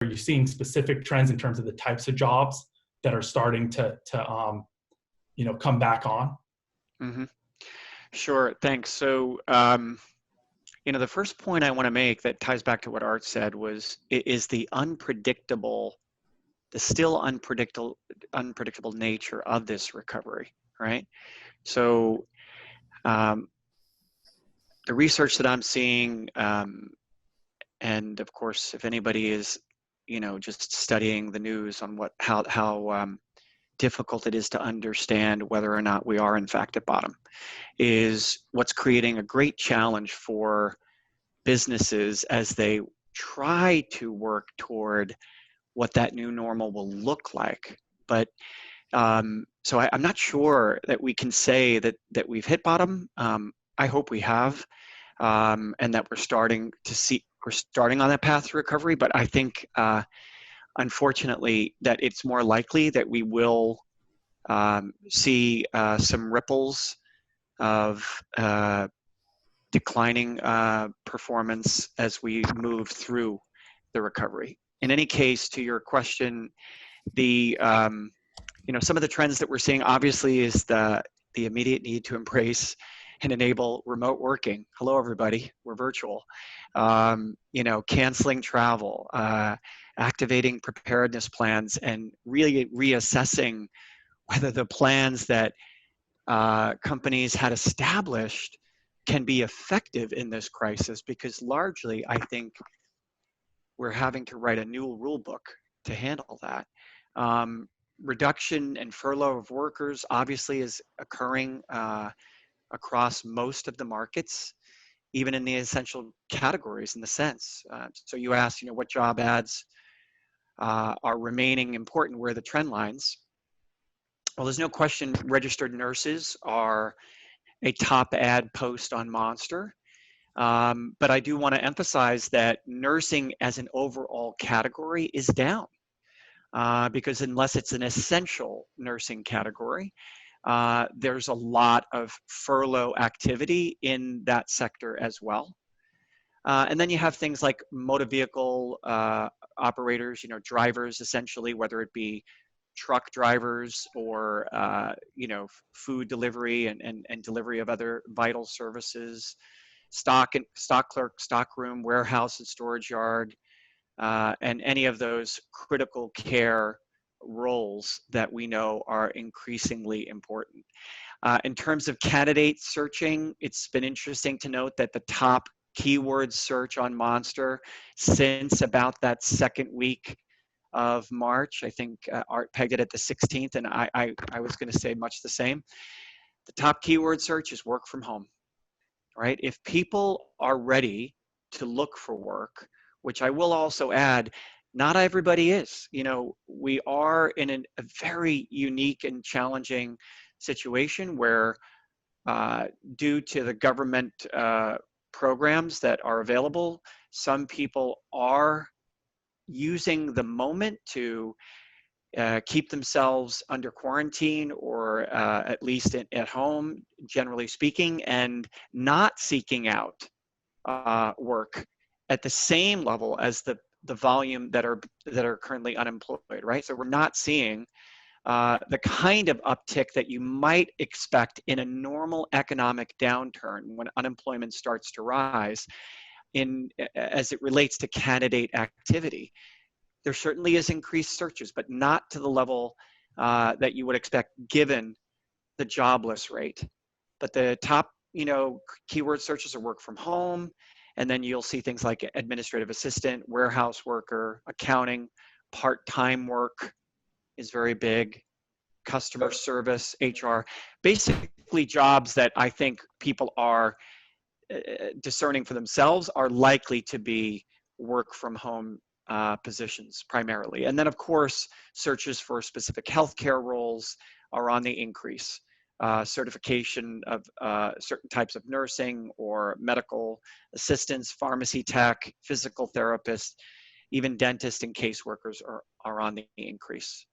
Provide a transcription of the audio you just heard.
are you seeing specific trends in terms of the types of jobs that are starting to come back on? Mm-hmm. Sure, thanks. So, the first point I want to make that ties back to what Art said is the still unpredictable nature of this recovery, right? So, um, the research that I'm seeing, and of course, if anybody is, just studying the news on how difficult it is to understand whether or not we are in fact at bottom, is what's creating a great challenge for businesses as they try to work toward what that new normal will look like. But so I'm not sure that we can say that we've hit bottom. I hope we have, and that we're starting on that path to recovery. But I think, unfortunately, that it's more likely that we will see some ripples of declining performance as we move through the recovery. In any case, to your question, the some of the trends that we're seeing obviously is the immediate need to embrace and enable remote working. Hello, everybody. We're virtual. Canceling travel, activating preparedness plans, and really reassessing whether the plans that companies had established can be effective in this crisis, because largely I think we're having to write a new rule book to handle that. Reduction and furlough of workers obviously is occurring across most of the markets, even in the essential categories in the sense. So you asked, what job ads are remaining important, where are the trend lines? Well, there's no question registered nurses are a top ad post on Monster. But I do want to emphasize that nursing as an overall category is down, because unless it's an essential nursing category, there's a lot of furlough activity in that sector as well. And then you have things like motor vehicle operators, drivers essentially, whether it be truck drivers or food delivery and delivery of other vital services, stock clerk, stock room, warehouse and storage yard, and any of those critical care roles that we know are increasingly important. In terms of candidate searching, it's been interesting to note that the top keyword search on Monster since about that second week of March, I think Art pegged it at the 16th, and I was going to say much the same. The top keyword search is work from home, right? If people are ready to look for work, which I will also add, not everybody is. We are in a very unique and challenging situation where, due to the government programs that are available, some people are using the moment to keep themselves under quarantine or at least at home, generally speaking, and not seeking out work at the same level as the volume that are currently unemployed, right? So we're not seeing the kind of uptick that you might expect in a normal economic downturn when unemployment starts to rise as it relates to candidate activity. There certainly is increased searches, but not to the level that you would expect given the jobless rate. But the top, keyword searches are work from home, and then you'll see things like administrative assistant, warehouse worker, accounting, part-time work is very big, customer service, HR, basically jobs that I think people are discerning for themselves are likely to be work from home positions primarily. And then of course, searches for specific healthcare roles are on the increase. Certification of certain types of nursing or medical assistants, pharmacy tech, physical therapists, even dentists and caseworkers are on the increase.